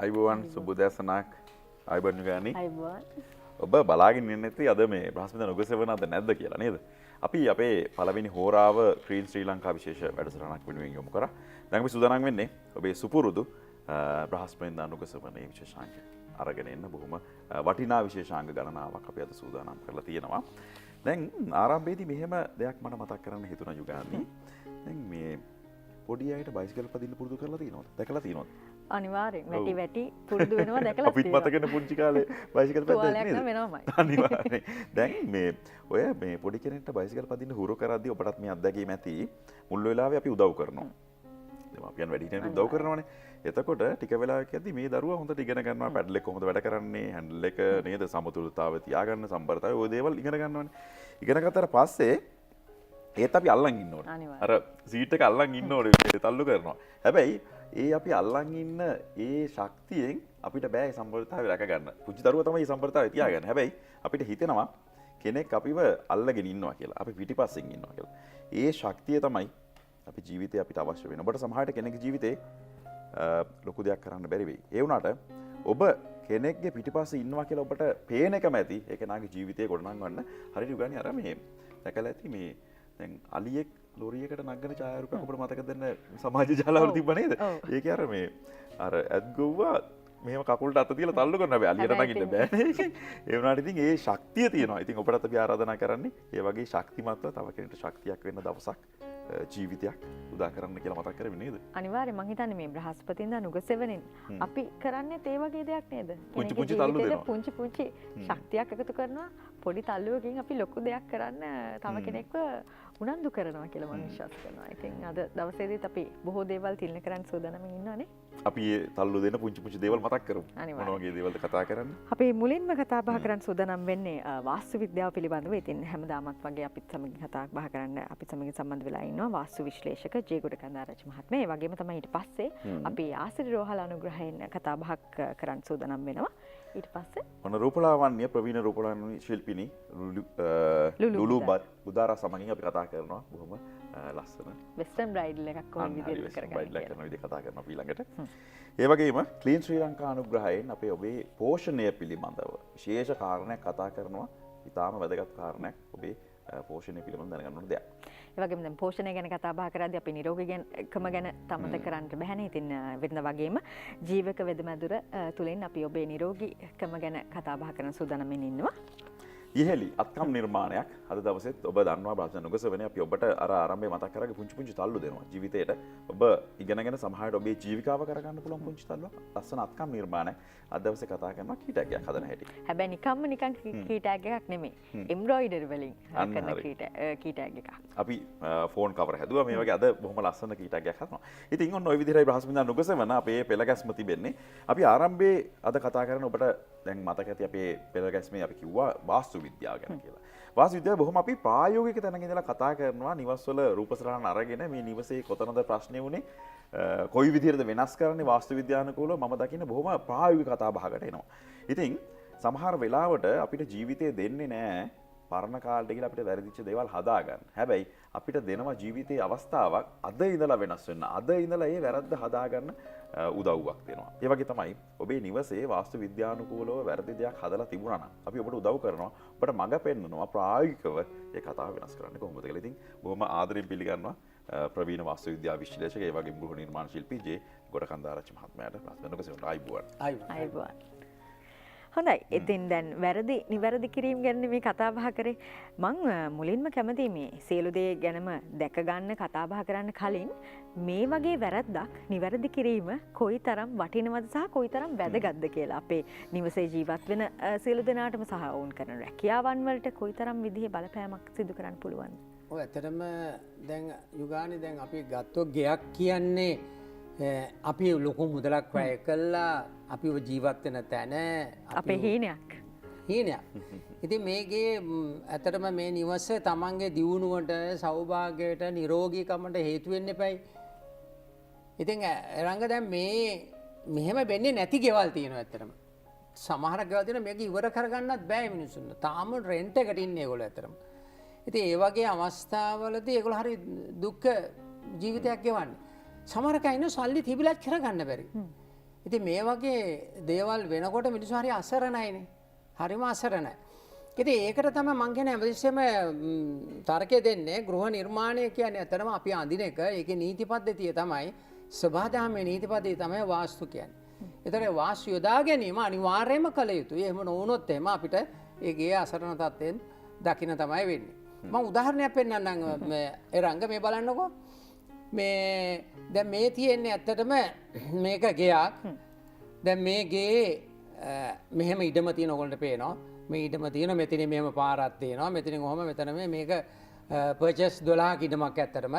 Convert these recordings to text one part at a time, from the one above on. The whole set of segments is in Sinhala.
අයිබෝවන් සුබදෑසනක් අයිබන් ගානි අයිබෝන්. ඔබ බලාගෙන ඉන්නේ නැති අද මේ බ්‍රහස්පතින්දා නුගසෙවන අද නැද්ද කියලා නේද? අපි අපේ පළවෙනි හෝරාව ක්‍රීන් ශ්‍රී ලංකා විශේෂ වැඩසටහනක් වෙනුවෙන් යොමු කරා. දැන් අපි සූදානම් වෙන්නේ ඔබේ සුපුරුදු බ්‍රහස්පතින්දා නුගසෙවනේ විශේෂාංග අරගෙන එන්න බොහොම වටිනා විශේෂාංග ගණනාවක් අපි අද සූදානම් කරලා තියෙනවා. දැන් ආරම්භයේදී මෙහෙම දෙයක් මට මතක් කරන්න හිතුණා යුගානි. දැන් මේ පොඩි අයට බයිසිකල් පදින්න පුරුදු කරලා තියෙනවද? දැකලා තියෙනවද? අනිවාර්යෙන් වැටි වෙනවා දැකලා අපිත් මතකනේ පුංචි කාලේ බයිසිකල් පදින්න වෙනවමයි. අනිවාර්යෙන්. දැන් මේ ඔය මේ පොඩි කෙනෙක්ට බයිසිකල් පදින්න හුරු කරද්දී ඔබටත් මේ අත්දැකීම ඇති. මුල් වෙලාවේ අපි උදව් කරනවා. දෙමාපියන් වැඩි හිටියන් උදව් කරනවානේ. එතකොට ටික වෙලාවක් යද්දී මේ දරුවා හොඳට ඉගෙන ගන්නවා පැඩල් එක කොහොමද වැඩ කරන්නේ, හැන්ඩල් එක නේද, සමතුලිතතාවය තියාගන්න, සම්බරතාවය ඔය දේවල් ඉගෙන ගන්නවානේ. ඉගෙන ගත්තට පස්සේ ඒත් අපි අල්ලන් ඉන්න ඕනේ. අර සීට් එක අල්ලන් ඉන්න ඕනේ තල්ලු කරනවා. හැබැයි ඒ අපි අල්ලන් ඉන්න ඒ ශක්තියෙන් අපිට බෑ සම්බරතාවය රැක ගන්න. පුංචි දරුවා තමයි සම්බරතාවය තියාගන්න. හැබැයි අපිට හිතෙනවා කෙනෙක් අපිව අල්ලගෙන ඉන්නවා කියලා. අපි පිටිපස්සෙන් ඉන්නවා කියලා. ඒ ශක්තිය තමයි අපි ජීවිතේ අපිට අවශ්‍ය වෙන. ඔබට සමහරට කෙනෙක්ගේ ජීවිතේ ලොකු දෙයක් කරන්න බැරි වෙයි. ඒ වුණාට ඔබ කෙනෙක්ගේ පිටිපස්සේ ඉන්නවා කියලා ඔබට පේන එකම ඇති. ඒ කෙනාගේ ජීවිතේ ගොඩනගන්න හරියට උගන්නේ අර මේ දැකලා ඇති මේ දැන් අලියෙක් ලොරියකට නගන ඡායාරූපයක් ඔබට මතකද දැන් සමාජ ජාලවල තිබ්බ නේද? ඒකේ අර මේ අර ඇත්ගොව්වා මෙහෙම කකුලට අත තියලා තල්ලු කරනවා. හැබැයි අලියට නගින්න බෑනේ. ඒ වුණාට ඉතින් ඒ ශක්තිය තියෙනවා. ඉතින් ඔබටත් අපි ආරාධනා කරන්නේ ඒ වගේ ශක්තිමත්ව තව කෙනෙකුට ශක්තියක් වෙන්න දවසක් ජීවිතයක් උදා කරන්න කියලා මතක් කරගෙන නේද? අනිවාර්යෙන් මං හිතන්නේ මේ බ්‍රහස්පතින්දා නුගසෙවණින් අපි කරන්නේ ඒ වගේ දෙයක් නේද? පුංචි තල්ලු දෙනවා. පුංචි ශක්තියක් එකතු කරනවා. පොඩි තල්ලුවකින් අපි ලොකු දෙයක් කරන්න තව කෙනෙක්ව උනන්දු කරනවා කියලා මම විශ්වාස කරනවා. ඉතින් අද දවසේදීත් අපි බොහෝ දේවල් තිල්න කරන්න සූදානම්ින් ඉන්නවානේ. අපි ඒ තල්ලු දෙන පුංචි දේවල් මතක් කරමු. මොන වගේ දේවල්ද කතා කරන්නේ? අපි මුලින්ම කතා බහ කරන්න සූදානම් වෙන්නේ වාස්තු විද්‍යාව පිළිබඳව. ඉතින් හැමදාමත් වගේ අපිත් සමග කතා බහ කරන්න අපිත් සමග සම්බන්ධ වෙලා ඉන්නවා වාස්තු විශ්ලේෂක ජේගොඩ කන්දාරච්චි මහත්මයා. ඒ වගේම තමයි ඊට පස්සේ අපි ආසිරි රෝහල අනුග්‍රහයෙන් කතා බහක් කරන්න සූදානම් වෙනවා. ඊට පස්සේ මොන රූපලාවන්‍ය ප්‍රවීණ රූපලාවන්‍ය ශිල්පිනී ලුලු බුදාරා සමගින් අපි කතා කරනවා. බොහොම ලස්සන වෙස්ටර්න් බ්‍රයිඩල් එකක් කොහොම විදිහට කරගන්න කතා කරනවා ඊළඟට. ඒ වගේම ක්ලීන් ශ්‍රී ලංකා අනුග්‍රහයෙන් අපේ ඔබේ පෝෂණය පිළිබඳව විශේෂ කාරණයක් කතා කරනවා. ඉතාම වැදගත් කාරණයක් ඔබේ පෝෂණය පිළිබඳව දැනගන්න ඕන දෙයක්. ඒ වගේම දැන් පෝෂණය ගැන කතා බහ කරද්දී අපි නිරෝගීකම ගැන තමත කරන්න බැහැනේ. ඉතින් වෙනද වගේම ජීවක වෙදමැදුර තුලින් අපි ඔබේ නිරෝගීකම ගැන කතා බහ කරන සූදානම්ින් ඉන්නවා. ඉහෙලි අත්කම් නිර්මාණයක් අද දවසෙත් ඔබ දන්නවා බ්‍රහස්පතින්දා නුගසෙවනේ අපි ඔබට අර ආරම්භයේ මතක් කරාගේ පුංචි තල්ලු දෙනවා ජීවිතේට. ඔබ ඉගෙනගෙන සමහරවිට ඔබේ ජීවිකාව කරගන්න පුළුවන් පුංචි තල්ලුවක්. ලස්සන අත්කම් නිර්මාණයක් අද දවසේ කතා කරනවා කීටැග් එකක් හදන හැටි. හැබැයි නිකන් කීටැග් එකක් නෙමෙයි. එම්බ්‍රොයිඩරි වලින් කරන කීටැග් එකක්. අපි ෆෝන් කවර් හැදුවා මේ වගේ අද බොහොම ලස්සන කීටැග් එකක් හදනවා. ඉතින් ඔන්න ඔය විදිහටයි බ්‍රහස්පතින්දා නුගසෙවන අපේ පෙළගැස්ම තිබෙන්නේ. අපි ආරම්භයේ අද කතා කරන ඔබට දැන් මතක ඇති අපේ පෙළගැස්මේ අපි කිව්වා වාස්තු විද්‍යාව ගැන කියලා. වාස්තු විද්‍යාව බොහොම අපි ප්‍රායෝගික තැනක ඉඳලා කතා කරනවා. නිවස්වල රූපසටහන අරගෙන මේ නිවසේ කොතනද ප්‍රශ්නේ වුනේ, කොයි විදිහටද වෙනස් කරන්නේ වාස්තු විද්‍යානුකූලව මම දකින්න බොහොම ප්‍රායෝගික කතා බහකට එනවා. ඉතින් සමහර වෙලාවට අපිට ජීවිතේ දෙන්නේ නැහැ පරණ කාලෙට ගිහලා අපිට වැරදිච්ච දේවල් හදාගන්න. හැබැයි අපිට දෙනවා ජීවිතයේ අවස්ථාවක් අද ඉඳලා වෙනස් වෙන්න. අද ඉඳලා ඒ වැරද්ද හදාගන්න උදව්වක් දෙනවා. ඒ වගේ තමයි ඔබේ නිවසේ වාස්තු විද්‍යානුකූලව වැරදි දෙයක් හදලා තිබුණා නම් අපි ඔබට උදව් කරනවා. ඔබට මඟ පෙන්වනවා ප්‍රායෝගිකව ඒ කතාව වෙනස් කරන්න කොහොමද කියලා. ඉතින් බොහොම ආදරෙන් පිළිගන්නවා ප්‍රවීණ වාස්තු විද්‍යා විශ්ලේෂක ඒ වගේම ගෘහ නිර්මාණ ශිල්පී ජේ ගොඩ කන්දාරච්චි මහත්මයාට ප්‍රශ්න නුගසෙවන ආයිබුවන්. හොඳයි. ඉතින් දැන් නිවැරදි කිරීම ගැන මේ කතා බහ කරේ. මං මුලින්ම කැමතියි මේ සියලු දේ ගැනම දැක ගන්න කතා බහ කරන්න කලින් මේ වගේ වැරද්දක් නිවැරදි කිරීම කොයිතරම් වටිනවද සහ කොයිතරම් වැදගත්ද කියලා අපේ නිවසේ ජීවත් වෙන සියලු දෙනාටම සහ වුන් කරන රැකියාවන් වලට කොයිතරම් විදිහේ බලපෑමක් සිදු කරන්න පුළුවන්ද? ඔය ඇත්තටම දැන් යුගානේ දැන් අපි ගත්තොත් ගෙයක් කියන්නේ අපි ලොකු මුදලක් වැය කළා අපි ජීවත් වෙන තැන අපේ හීනයක්. ඉතින් මේකේ ඇත්තටම මේ නිවස තමන්ගේ දියුණුවට සෞභාග්‍යයට නිරෝගීකමට හේතු වෙන්න එපයි. ඉතින් රංග දැන් මෙහෙම වෙන්නේ නැති ගෙවල් තියෙනවා ඇත්තටම. සමහර ගෙවල් තියෙනවා මේක ඉවර කරගන්නත් බෑ මිනිස්සුන්ට. තාම රෙන්ට් එකට ඉන්නේ ඒගොල්ලෝ ඇත්තටම. ඉතින් ඒ වගේ අවස්ථාවලදී ඒගොල්ලෝ හරි දුක් ජීවිතයක් ගෙවන්නේ. සමහර කයින් සල්ලි තිබිලත් කරගන්න බැරි. ඉතින් මේ වගේ දේවල් වෙනකොට මිනිස්සු හරි අසරණයිනේ. හරිම අසරණයි. ඉතින් ඒකට තමයි මං කියන්නේ හැමතිස්සෙම තර්කය දෙන්නේ ගෘහ නිර්මාණය කියන්නේ ඇත්තටම අපි අඳින එක ඒකේ නීති පද්ධතිය තමයි සබහාදහමේ නීති පද්ධතිය තමයි වාස්තු කියන්නේ. ඒතර වාස්තු යොදා ගැනීම අනිවාර්යයෙන්ම කළ යුතුයි. එහෙම නොවුනොත් එහෙම අපිට ඒ ගේ අසරණ තත්ත්වයෙන් දකින්න තමයි වෙන්නේ. මම උදාහරණයක් පෙන්නන්නම් ඒ රංග මේ බලන්නකෝ. මේ දැන් මේ තියෙන්නේ ඇත්තටම මේක ගෙයක්. දැන් මේ ගේ මෙහෙම ඉඩම තියෙන ඔයගොල්ලන්ට පේනවා. මේ ඉඩම තියෙන මෙතන මෙහෙම පාරක් තියෙනවා. මෙතනින් කොහොම මෙතන මේක පර්චස් 12ක ඉඩමක් ඇත්තටම.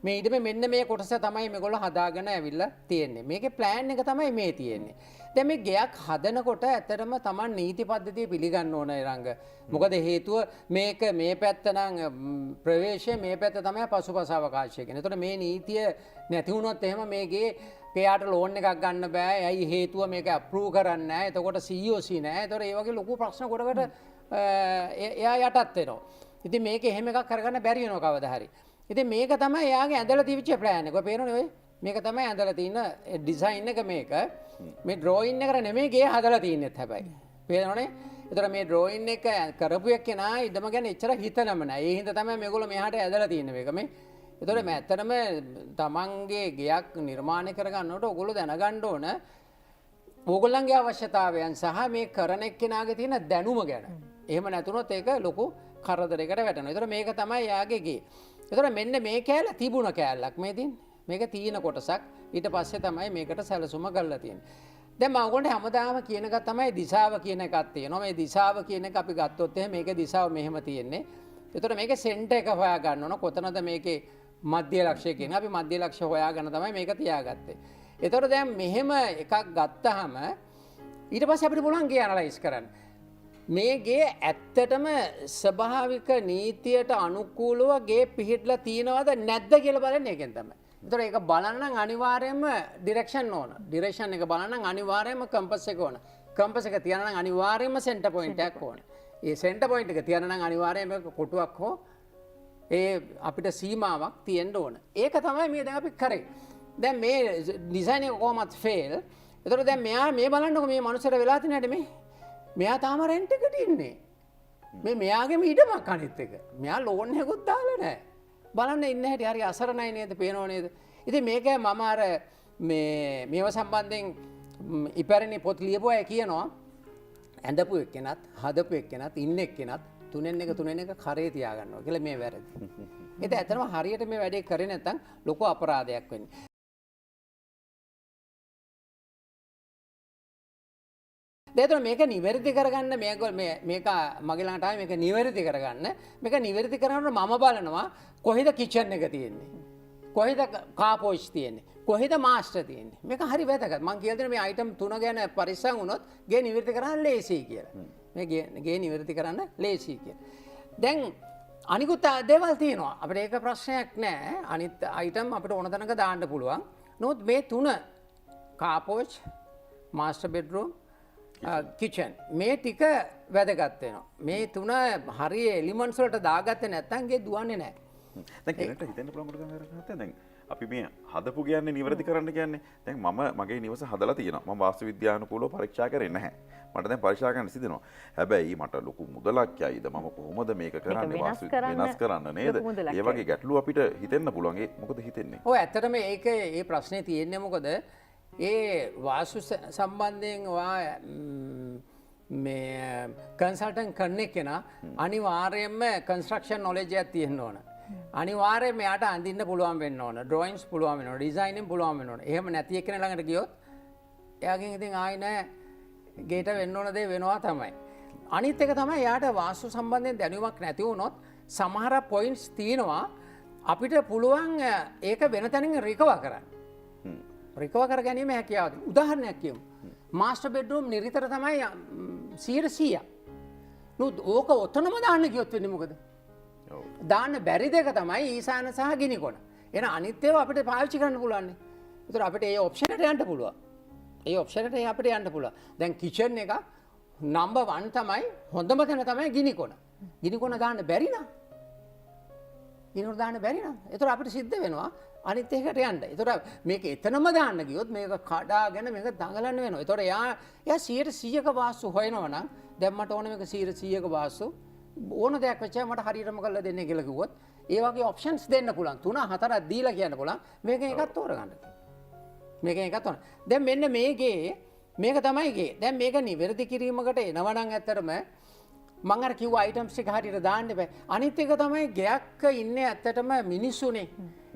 මේ ඉඩම මෙන්න මේ කොටස තමයි මේගොල්ලෝ හදාගෙන ඇවිල්ලා තියෙන්නේ. මේකේ ප්ලෑන් එක තමයි මේ තියෙන්නේ. දැන් මේ ගෙයක් හදනකොට ඇත්තටම Taman නීති පද්ධතිය පිළිගන්න ඕන රංග. මොකද හේතුව මේක මේ පැත්ත නම් ප්‍රවේශය මේ පැත්ත තමයි පසුපස අවකාශය කියන්නේ. ඒතකොට මේ නීතිය නැති වුණොත් එහෙම මේකේ එයාට ලෝන් එකක් ගන්න බෑ. ඇයි හේතුව මේක අප්‍රූව් කරන්නේ නැහැ. එතකොට COC නැහැ. ඒතකොට ඒ වගේ ලොකු ප්‍රශ්න කොටකට එයා යටත් වෙනවා. ඉතින් මේක එහෙම එකක් කරගන්න බැරි වෙනවා කවදා හරි. ඉතින් මේක තමයි එයාගේ ඇඳලා තිබිච්ච ප්ලෑන් එක. ඔය පේනවනේ ඔය. මේක තමයි ඇඳලා තියෙන ඩිසයින් එක මේක. මේ ඩ්‍රෝයින් එකට නෙමෙයි ගේ හදලා තින්නෙත් හැබැයි. පේනවනේ? ඒතර මේ ඩ්‍රෝයින් එක කරපු එක්කෙනා ඉදම ගැන එච්චර හිතනම නැහැ. ඒ හින්දා තමයි මේගොල්ලෝ මෙහාට ඇදලා තින්නේ මේක මේ. ඒතර මේ ඇත්තටම තමන්ගේ ගෙයක් නිර්මාණය කරගන්නකොට ඔයගොල්ලෝ දැනගන්න ඕන ඕගොල්ලන්ගේ අවශ්‍යතාවයන් සහ මේ කරන එක්කෙනාගේ තියෙන දැනුම ගැන. එහෙම නැතුනොත් ඒක ලොකු කරදරයකට වැටෙනවා. ඒතර මේක තමයි යාගේ ගේ. ඒතර මෙන්න මේ කෑල්ල තිබුණ කෑල්ලක් මේ දින්. මේක තීන කොටසක්. ඊට පස්සේ තමයි මේකට සැලසුම කරලා තියෙන්නේ. දැන් මම ඔයගොල්ලන්ට හැමදාම කියන එක තමයි දිශාව කියන එකක් තියෙනවා. මේ දිශාව කියන එක අපි ගත්තොත් එහෙනම් මේකේ දිශාව මෙහෙම තියෙන්නේ. ඒතර මේකේ සෙන්ටර් එක හොයා ගන්න ඕන. කොතනද මේකේ මධ්‍ය ලක්ෂය කියන්නේ. අපි මධ්‍ය ලක්ෂය හොයාගෙන තමයි මේක තියාගත්තේ. ඒතර දැන් මෙහෙම එකක් ගත්තාම ඊට පස්සේ අපිට පුළුවන් ගේ ඇනලයිස් කරන්න. මේ ගේ ඇත්තටම ස්වභාවික නීතියට අනුකූලව ගේ පිහිටලා තියෙනවද නැද්ද කියලා බලන්නේ ඒකෙන් තමයි. ඒතර ඒක බලන්න නම් අනිවාර්යයෙන්ම ඩිරෙක්ෂන් ඕන. ඩිරෙක්ෂන් එක බලන්න නම් අනිවාර්යයෙන්ම කම්පස් එක ඕන. කම්පස් එක තියන නම් අනිවාර්යයෙන්ම සෙන්ටර් පොයින්ට් එකක් ඕන. ඒ සෙන්ටර් පොයින්ට් එක තියන නම් අනිවාර්යයෙන්ම කොටුවක් හෝ ඒ අපිට සීමාවක් තියෙන්න ඕන. ඒක තමයි මේ දැන් අපි කරේ. දැන් මේ ඩිසයින් එක කොහොමත් ෆේල්. ඒතර දැන් මෙයා මේ බලන්නකො මේ මනුස්සයට වෙලා තියෙන හැටි මේ. මෙයා තාම රෙන්ට් එකට ඉන්නේ. මෙයාගේම ඉඩමක් අනිත් එක. මෙයා ලෝන් එකකුත් දාලා නැහැ. බලන්න ඉන්න හැටි හරි අසරණයි නේද? පේනව නේද? ඉතින් මේක මම අර මේව සම්බන්ධයෙන් ඉපැරණි පොත් ලියපුවා කියනවා ඇඳපු එක්කෙනත් හදපු එක්කෙනත් ඉන්න එක්කෙනත් තුනෙන් එක කරේ තියාගන්නවා කියලා මේ වැරදි. ඒක ඇත්තටම හරියට මේ වැඩේ කරේ නැත්නම් ලොකු අපරාධයක් වෙන්නේ. දෙතර මේක නිවැරදි කරගන්න මේක මගේ ළඟට ආවේ මේක නිවැරදි කරගන්න. මේක නිවැරදි කරනකොට මම බලනවා කොහෙද කිචන් එක තියෙන්නේ. කොහෙද කාපෝච් තියෙන්නේ. කොහෙද මාස්ටර් තියෙන්නේ. මේක හරි වැදගත්. මම කියලා දෙන මේ අයිටම් තුන ගැන පරිස්සම් වුණොත් ගේ නිවැරදි කරන්න ලේසියි කියලා. මේ ගේ නිවැරදි කරන්න ලේසියි කියලා. දැන් අනිකුත් දේවල් තියෙනවා. අපිට ඒක ප්‍රශ්නයක් නෑ. අනිත් අයිටම් අපිට ඕන තැනක දාන්න පුළුවන්. නමුත් මේ තුන කාපෝච් මාස්ටර් බෙඩ්රූම් කිචන් මේ ටික වැදගත් වෙනවා. මේ තුන හරි එලිමන්ට්ස් වලට දාගත්තේ නැත්නම් ගේ දුවන්නේ නැහැ. දැන් කෙනෙක්ට හිතෙන්න පුළුවන් මොකද කරන්නේ දැන් අපි මේ හදපු කියන්නේ නිවැරදි කරන්න කියන්නේ දැන් මම මගේ නිවස හදලා තියෙනවා. මම වාස්තු විද්‍යානුකූලව පරීක්ෂා කරේ නැහැ. මට දැන් පරීක්ෂා කරන්න සිදෙනවා. හැබැයි මට ලොකු මුදලක් යයිද මම කොහොමද මේක කරන්නේ වාස්තු වෙනස් කරන්න නේද? ඒ වගේ ගැටලු අපිට හිතෙන්න පුළුවන්. ඒ මොකද හිතෙන්නේ? ඔව් ඇත්තටම ඒක ඒ ප්‍රශ්නේ තියෙන්නේ මොකද? ඒ වාස්තු සම්බන්ධයෙන් මේ කන්සල්ටන්ට් කරන කෙනා අනිවාර්යයෙන්ම කන්ස්ට්‍රක්ෂන් නොලෙජ් එකක් තියෙන්න ඕන. අනිවාර්යයෙන්ම එයාට අඳින්න පුළුවන් වෙන්න ඕන. ඩ්‍රොයින්ග්ස් පුළුවන් වෙන්න ඕන. ඩිසයිනින් පුළුවන් වෙන්න ඕන. එහෙම නැති එක්කෙනා ළඟට ගියොත් එයාගෙන් ඉතින් ආයි නෑ ගේට වෙන්න ඕන දේ වෙනවා තමයි. අනිත් එක තමයි එයාට වාස්තු සම්බන්ධයෙන් දැනුමක් නැති වුණොත් සමහර පොයින්ට්ස් තියෙනවා අපිට පුළුවන් ඒක වෙන තැනින් රිකවර් කරන්න. රිකවර් කර ගැනීම හැකියාව තියෙනවා. උදාහරණයක් කියමු. මාස්ටර් බෙඩ්රූම් නිරිතර තමයි 100%. නමුත් ඕක ඔතනම දාන්න කිව්වොත් වෙන්නේ මොකද? දාන්න බැරි දෙක තමයි ඊසාන සහ ගිනි කොන. එහෙනම් අනිත් ඒවා අපිට පාවිච්චි කරන්න පුළුවන්. ඒතර අපිට ඒ ඔප්ෂන් එකට යන්න පුළුවන්. ඒ ඔප්ෂන් එකට අපිට යන්න පුළුවන්. දැන් කිචන් එක නම්බර් 1 තමයි හොඳම තැන තමයි ගිනි කොන. ගිනි කොන දාන්න බැරි නම් ගිනි කොන දාන්න බැරි නම් ඒතර අපිට සිද්ධ වෙනවා අනිත් එකට යන්න. ඒතකොට මේක එතනම දාන්න ගියොත් මේක කඩාගෙන මේක දඟලන්න වෙනවා. ඒතකොට එයා 100%ක වාස්තු හොයනවා නම් දැන් මට ඕන මේක 100%ක වාස්තු ඕන දෙයක් වෙච්චා මට හරියටම කරලා දෙන්න කියලා කිව්වොත් ඒ වගේ ඔප්ෂන්ස් දෙන්න පුළුවන්. 3 4ක් දීලා කියන්න පුළුවන්. මේකෙන් එකක් තෝරගන්න. මේකෙන් එකක් තෝරන්න. දැන් මෙන්න මේකේ මේක තමයි ගේ. දැන් මේක නිවැරදි කිරීමකට එනවා නම් ඇත්තටම මං අර කිව්ව අයිටම්ස් ටික හරියට දාන්න බෑ. අනිත් එක තමයි ගෙයක්ක ඉන්නේ ඇත්තටම මිනිස්සුනේ.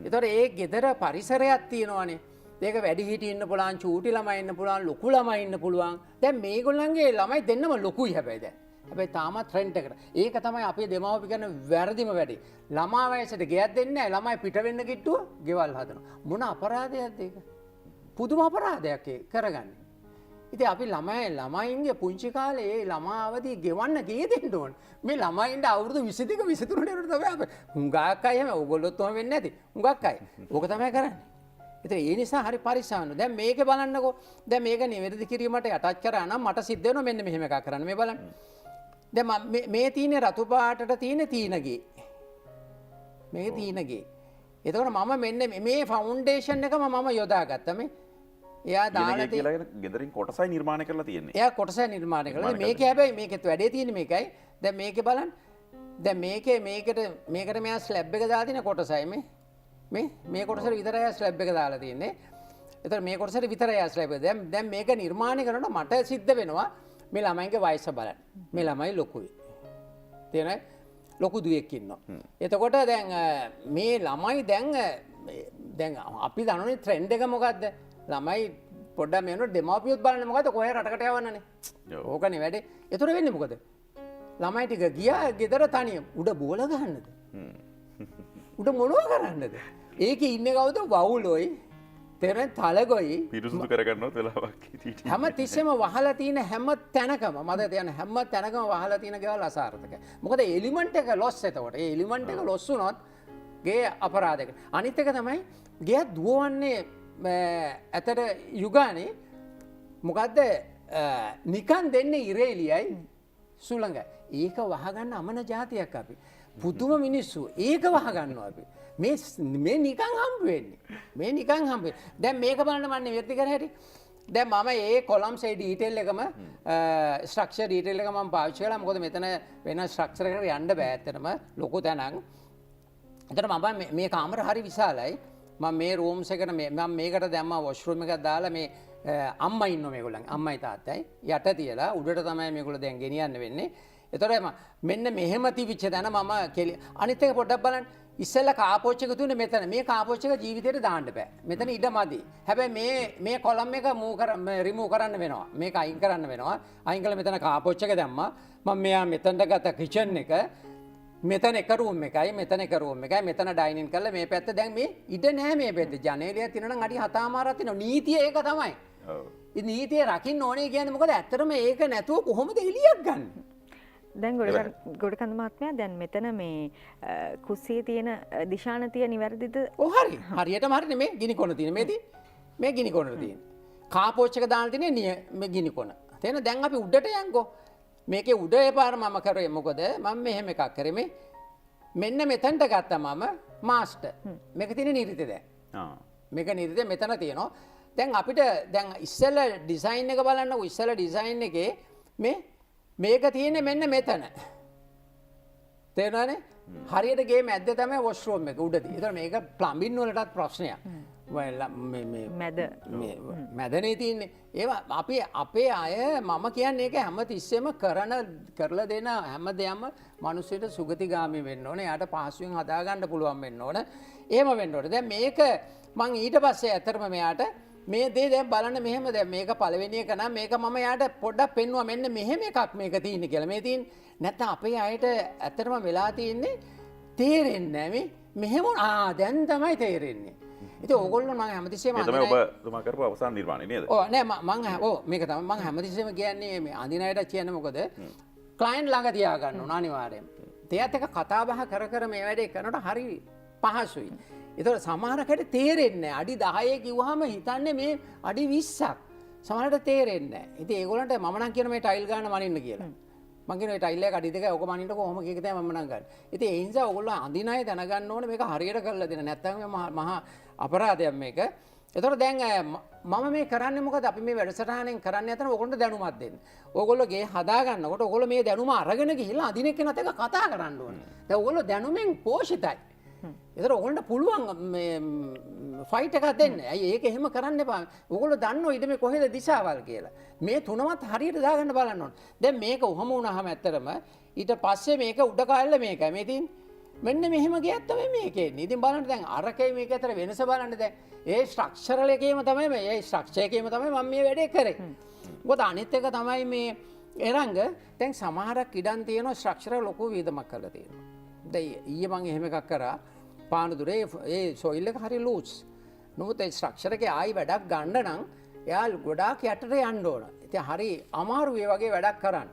ඒතකොට ඒ ගෙදර පරිසරයක් තියෙනවානේ. ඒක වැඩි හිටි ඉන්න පුළුවන්, චූටි ළමයි ඉන්න පුළුවන්, ලොකු ළමයි ඉන්න පුළුවන්. දැන් මේගොල්ලන්ගේ ළමයි දෙන්නම ලොකුයි හැබැයි දැන්. හැබැයි තාමත් ට්‍රෙන්ඩ් එකට. ඒක තමයි අපේ දෙමව්පිය කරන වැරදිම වැඩේ. ළමා වයසට ගෙයක් දෙන්නේ නැහැ. ළමයි පිට වෙන්න කිට්ටුව ගෙවල් හදනවා. මොන අපරාධයක්ද ඒක? පුදුම අපරාධයක් ඒ කරගන්නේ. ඉතින් අපි ළමයින්ගේ පුංචි කාලේ ඒ ළමා අවදී ගෙවන්න ගේ දෙන්න ඕන. මේ ළමයින්ට අවුරුදු 22 23 කට තමයි අපි හුඟක් අය එහෙම ඕගොල්ලොත් ඔහම වෙන්නේ නැති. හුඟක් අය. ඕක තමයි කරන්නේ. ඉතින් ඒ නිසා හරි පරිස්සම්ව. දැන් මේකේ බලන්නකෝ. දැන් මේක නිවැරදි කිරීමට යටත් කරා නම් මට සිද්ධ වෙනවා මෙන්න මෙහෙම එකක් කරන්න. මේ බලන්න. දැන් මේ තියෙන රතු පාටට තියෙන තීනගේ. මේක තීනගේ. එතකොට මම මෙන්න මේ ෆවුන්ඩේෂන් එකම මම යොදාගත්තා මේ. එයා දාලා කියලා ගෙදරින් කොටසයි නිර්මාණය කරලා තියෙන්නේ. එයා කොටසයි නිර්මාණය කරලා. මේක හැබැයි මේකෙත් වැඩේ තියෙන්නේ මේකයි. දැන් මේකේ බලන්න. දැන් මේකට මෙයා ස්ලැබ් එක දාලා තියෙන කොටසයි මේ. මේ කොටසට විතරයි ස්ලැබ් එක දාලා තියෙන්නේ. ඒතර මේ කොටසට විතරයි ස්ලැබ් එක. දැන් මේක නිර්මාණය කරනකොට මට සිද්ධ වෙනවා මේ ළමයින්ගේ වයස බලන්න. මේ ළමයි ලොකුයි. තේරෙනවද? ලොකු දුවෙක් ඉන්නවා. එතකොට දැන් මේ ළමයි දැන් අපි දන්නෝනේ ට්‍රෙන්ඩ් එක මොකද්ද? ළමයි පොඩ්ඩක් මේනොට දෙමාපියොත් බලන්න මොකද කොහේ රටකට යවන්නනේ. ඕකනේ වැඩේ. ඒතර වෙන්නේ මොකද? ළමයි ටික ගියා ගෙදර තනියම උඩ බෝල ගහන්නද? උඩ මොනවා කරන්නද? ඒකේ ඉන්නේ කවුද? වවුලොයි. තේරෙන තලගොයි. පිරිසුදු කරගන්නවත් වෙලාවක් හිටියේ. හැම තිස්සෙම වහලා තියෙන හැම තැනකම මම යන හැම තැනකම වහලා තියෙන ගෙවල් අසාර්ථකයි. මොකද එලිමන්ට් එක ලොස් එතකොට. ඒ එලිමන්ට් එක ලොස් වුණොත් ගේ අපරාධයකට. අනිත් එක තමයි ගේ දුවන්නේ ඇතට යුගානේ මොකක්ද නිකන් දෙන්නේ ඉරේලියයි සුළඟයි. ඒක වහගන්න අමන ජාතියක් අපි. පුදුම මිනිස්සු ඒක වහගන්නවා අපි. මේ නිකන් හම්බ වෙන්නේ. මේ නිකන් හම්බ වෙන්නේ. දැන් මේක බලන්න මම නිවැරදි කර හැටි. දැන් මම ඒ කොලම්ස් ඒ ඩීටේල් එකම ස්ට්‍රක්චර් ඩීටේල් එක මම පාවිච්චි කළා. මොකද මෙතන වෙන ස්ට්‍රක්චර් එකකට යන්න බෑ ඇත්තටම ලොකු තැනක්. එතන මම මේ කාමර හරි විශාලයි. මම මේ රූම්ස් එකට මම මේකට දැම්මා වොෂ්රූම් එකක් දාලා මේ අම්මා ඉන්නවා මේගොල්ලන් අම්මයි තාත්තයි යට තියලා උඩට තමයි මේගොල්ලෝ දැන් ගෙනියන්න වෙන්නේ. ඒතකොට මෙන්න මෙහෙම තිබිච්ච තැන මම අනිත් එක පොඩ්ඩක් බලන්න. ඉස්සෙල්ලා කාපෝච් එක තුනේ මෙතන. මේ කාපෝච් එක ජීවිතේට දාන්න බෑ. මෙතන ඉඩ මදි. හැබැයි මේ කොලම් එක රිමූව් කරන්න වෙනවා. මේක අයින් කරන්න වෙනවා. අයින් කළා මෙතන කාපෝච් එක දැම්මා. මම මෙයා මෙතනට ගත්ත කිචන් එක මෙතන එක රූම් එකයි මෙතන එක රූම් එකයි මෙතන ඩයිනින් කරලා මේ පැත්ත දැන් මේ ඉඩ නැහැ මේ පැත්තේ ජනේලයක් තියෙනවා නම් අඩි 7මාරක් තියෙනවා නීතිය ඒක තමයි. ඔව්. ඒ නීතිය රකින්න ඕනේ කියන්නේ මොකද ඇත්තටම ඒක නැතුව කොහොමද එළියක් ගන්න? දැන් ගොඩකන්ද මහත්මයා දැන් මෙතන මේ කුස්සියේ තියෙන දිශානතිය නිවැරදිද? ඔව් හරි. හරියටම හරිනේ මේ ගිනි කොන තියෙන මේ ගිනි කොනට තියෙන. කාපෝච් එක දාලා තියෙන්නේ මේ ගිනි කොන. තේන දැන් අපි උඩට යන්කෝ. මේකේ උඩ පාර මම කරේ මොකද මම මෙහෙම එකක් කරේ මෙන්න මෙතනට ගත්තා මම මාස්ටර් මේක තියෙන නිරිතේ දැන් මේක නිරිතේ මෙතන තියෙනවා දැන් අපිට දැන් ඉස්සෙල්ලා ඩිසයින් එක බලන්නකො ඉස්සෙල්ලා ඩිසයින් එකේ මේක තියෙන්නේ මෙන්න මෙතන තේරෙනවනේ හරියට ගේ මැද්දේ තමයි වොෂ්රූම් එක උඩදී ඒතර මේක ප්ලම්බින් වලටත් ප්‍රශ්නයක් මැදනේ තියන්නේ ඒවා අපේ අය මම කියන්නේ ඒක හැම තිස්සෙම කරලා දෙන හැම දෙයක්ම මිනිස්සුන්ට සුගතිගාමී වෙන්න ඕනේ. එයාට පහසුවෙන් හදාගන්න පුළුවන් වෙන්න ඕන. එහෙම වෙන්න ඕනේ. දැන් මේක මං ඊට පස්සේ ඇත්තටම මෙයාට මේ දේ දැන් බලන්න මෙහෙම දැන් මේක පළවෙනි එක නම් මේක මම එයාට පොඩ්ඩක් පෙන්නුවා මෙන්න මෙහෙම එකක් මේක තියෙන්නේ කියලා. මේ තියෙන්නේ නැත්නම් අපේ අයට ඇත්තටම වෙලා තියෙන්නේ තේරෙන්නේ නැහැ මෙහෙම දැන් තමයි තේරෙන්නේ. ඉතින් ඕගොල්ලෝ මම හැමතිස්සෙම අඳින අය ඔබ කරපු අවසාන නිර්මාණය නේද? ඔව් නෑ මේක තමයි මම හැමතිස්සෙම කියන්නේ මේ අඳින අයට කියන්නේ මොකද? ක්ලයන්ට් ළඟ තියා ගන්න ඕන අනිවාර්යයෙන්. එයාත් එක්ක කතා බහ කර මේ වැඩේ කරනකොට හරි පහසුයි. ඒතකොට සමහරකට තේරෙන්නේ නැහැ. අඩි 10 කිව්වහම හිතන්නේ මේ අඩි 20ක්. සමහරකට තේරෙන්නේ නැහැ. ඉතින් ඒගොල්ලන්ට මම නම් කියන මේ ටයිල් ගන්න මනින්න කියලා. මගේ ටයිල් එක අඩි දෙක ඔක මනින්නකො කොහොම කීක තමයි මම නම් ගන්න. ඉතින් ඒ නිසා ඕගොල්ලෝ අඳින අය දැනගන්න ඕනේ මේක හරියට කරලා දෙන්න. නැත්නම් මහා අපරාධයක් මේක. එතකොට දැන් මම මේ කරන්නේ මොකද අපි මේ වැඩසටහනෙන් කරන්නේ අතන ඕගොල්ලන්ට දැනුමක් දෙන්න. ඕගොල්ලෝ ගේ හදා ගන්නකොට ඕගොල්ලෝ මේ දැනුම අරගෙන ගිහිල්ලා අදින කෙනත් එක්ක කතා කරන්න ඕනේ. දැන් ඕගොල්ලෝ දැනුමෙන් පෝෂිතයි. එතකොට ඕගොල්ලන්ට පුළුවන් මේ ෆයිට් එකක් දෙන්න. ඇයි ඒක එහෙම කරන්න එපා. ඕගොල්ලෝ දන්නෝ ඊට මේ කොහෙද දිශාවල් කියලා. මේ තුනවත් හරියට දාගන්න බලන්න ඕනේ. දැන් මේක උහම වුණාම ඇත්තටම ඊට පස්සේ මේක උඩ කායල්ල මේකයි. මේ තියෙන්නේ මෙන්න මෙහෙම ගියත් තමයි මේකේ එන්නේ. ඉතින් බලන්න දැන් අරකේ මේක අතර වෙනස බලන්න දැන්. ඒ ස්ට්‍රක්චරල් එකේම තමයි මේ ස්ට්‍රක්චර් එකේම තමයි මම මේ වැඩේ කරේ. මොකද අනිත් එක තමයි මේ එරංග දැන් සමහරක් ඉඩම් තියෙනවා ස්ට්‍රක්චර් ලොකු වේදමක් කරලා තියෙනවා. දැන් ඊයේ මම එහෙම එකක් කරා පානදුරේ ඒ සොයිල් එක හරි ලූස්. නමුත් ඒ ස්ට්‍රක්චර් එකේ ආයි වැඩක් ගන්න නම් එයා ගොඩාක් යටට යන්න ඕන. ඉතින් හරි අමාරු ඒ වගේ වැඩක් කරන්න.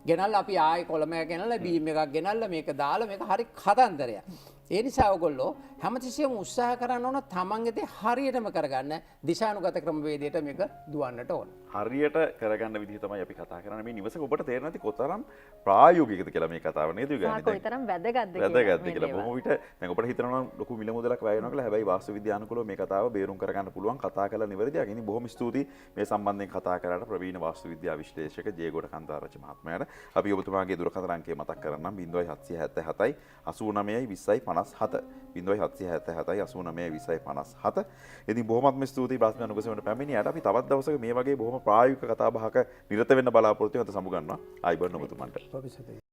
ගෙනල්ලා අපි ආයි කොළමයක් ගෙනල්ලා බීම් එකක් ගෙනල්ලා මේක දාලා මේක හරි කතන්දරයක්. ඒ නිසා ඔයගොල්ලෝ හැමතිස්සෙම උත්සාහ කරන්න ඕන තමන්ගේ දේ හරියටම කරගන්න දිශානුගත ක්‍රමවේදයට මේක දුවන්නට ඕන. හරියට කරගන්න විදිහ තමයි අපි කතා කරන්නේ. මේ නිවසක ඔබට තේරෙන්නේ නැති කොතරම් ප්‍රායෝගිකද කියලා මේ කතාව නේද යුගන්නේ. කොයිතරම් වැදගත්ද වැදගත්ද කියලා. බොහොම විට දැන් ඔබට හිතනවා නම් ලොකු මිල මුදලක් වැය වෙනවා කියලා. හැබැයි වාස්තු විද්‍යානුකූලව මේ කතාව බේරුම් කරගන්න පුළුවන්. කතා කළා නිවැරදියක්. ඉතින් බොහොම ස්තුතියි මේ සම්බන්ධයෙන් කතා කරාට ප්‍රවීණ වාස්තු විද්‍යා විශ්ලේෂක ජේගොඩ කන්දාරච්චි මහත්මයාට. අපි ඔබතුමාගේ දුරකථන අංකය මතක් කරන්නම් 0777 89 20 57 0777 89 20 57. ඉතින් බොහොමත්ම ස්තුතියි ප්‍රශ්න අනුගසමට පැමිණියාට. අපි තවත් දවසක මේ වගේ බොහොම ප්‍රායෝගික කතා බහක නිරත වෙන්න බලාපොරොත්තු වෙන සමුගන්නවා. ආයිබෝන් ඔබතුමන්ට.